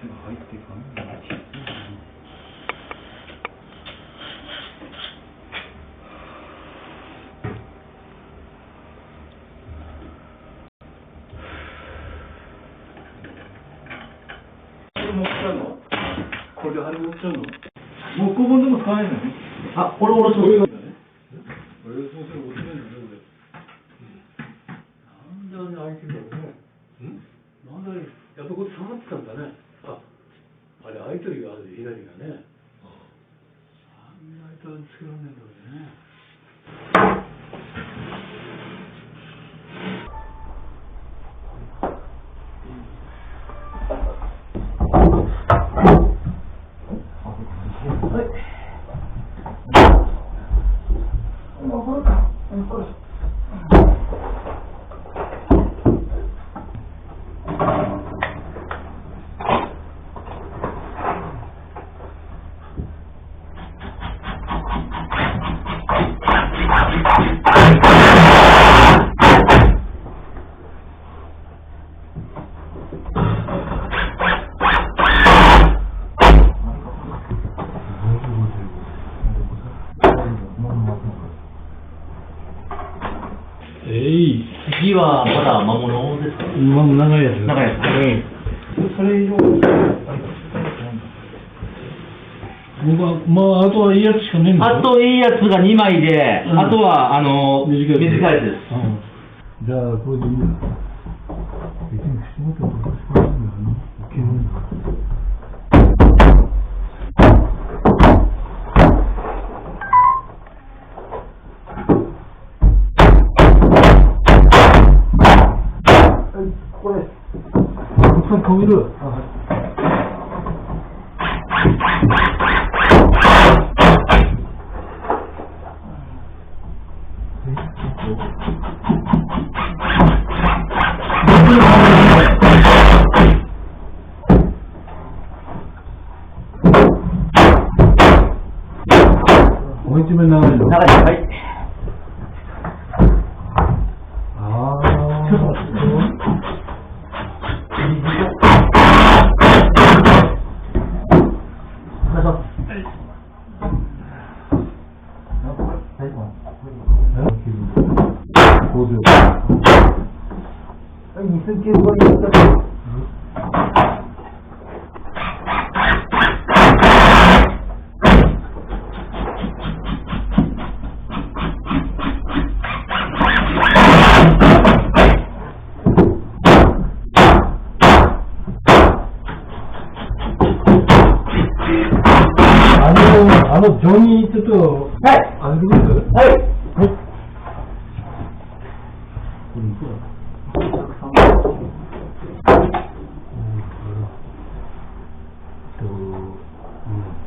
入っていかない。これあれ持っちゃうの？木工本でも使わないのね。あ、俺します。俺そうする落ちないんだね、俺。なんであれ開いてんだろうね。なんでやっぱこれ下がってたんだね。あれ開いてるよ、あれ左がね。あんな間につけられないんだろうね。次はまだ魔物ですか？長いやつ。長いやつ。それ以上。まあ、あとはいいやつしかねえんだよ。あといいやつが2枚で、あとは短いやつです。じゃあ、これでいいんだ。別に口元とかしかないんだよな。いけるんだ。これ、奥さん顔見る。もう一面長いの。長いです。はい。ジョニーちょっと、はい、あげてくれる？はい。はい。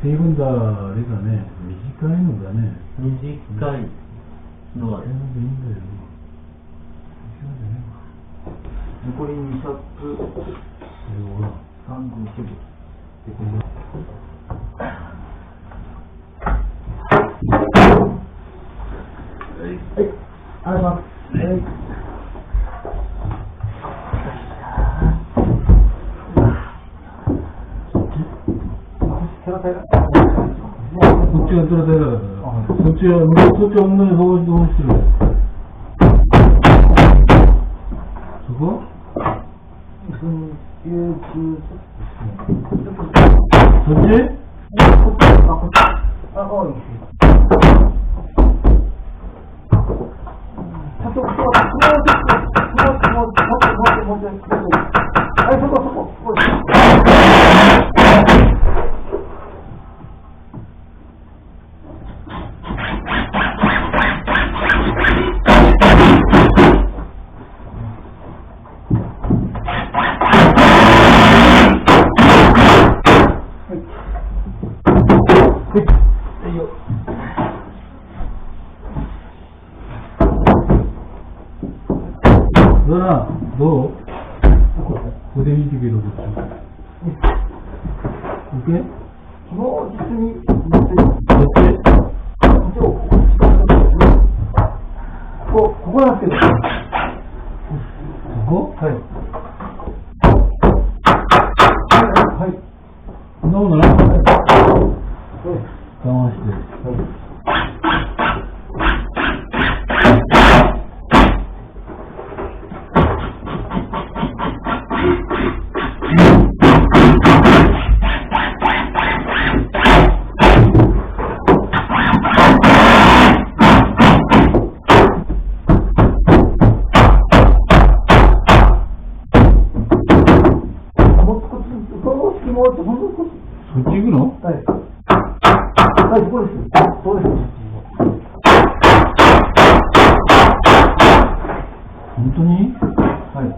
テーブルだ、あれだね、短いのだね。短いのは。残り2冊。31部。はい、ありがとうございます。こっちがトラタイラだから、そっちは同じ方向してる。そこ？そっち？どう？腕見てけどどっち？いけ？もう実にどっち？ここなんですけど。ここ？はい。はい。んなものない。我慢して。そっち行くの？はい。はい、そこです。そうです。本当に？はい。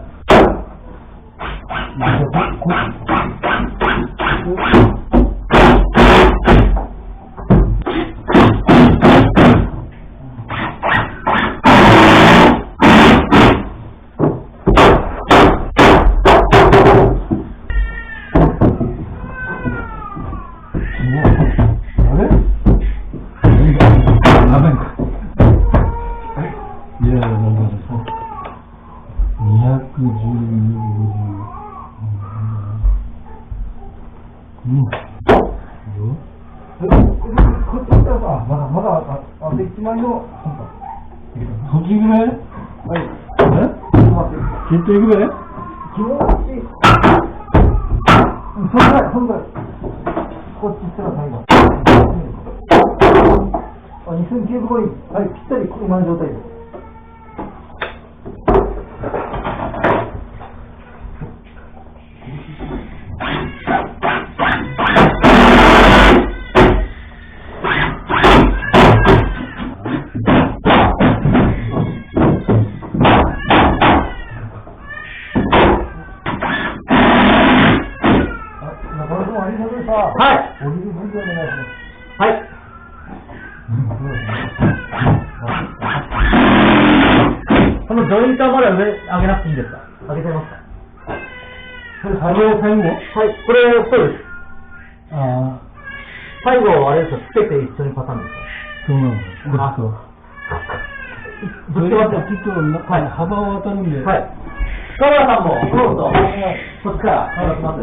そっち行くべ？はい。きっと行くべ？気持ちいい。そんぐらい。こっち行ったら最後。2009個に、はい、ぴったり今の状態です。はい。お昼分でお願いします。はい。このジョイントはまだ上上げなくていいんですか？上げてますか？それ最後？はい、これそうです。ああ。最後あれですよ、つけて一緒にパターンですか？そうなんです。あ、そう。ぶつけますよ。ちょっとはい、幅を当たるんで。はい。深村さんもどうぞ。こっちから話します。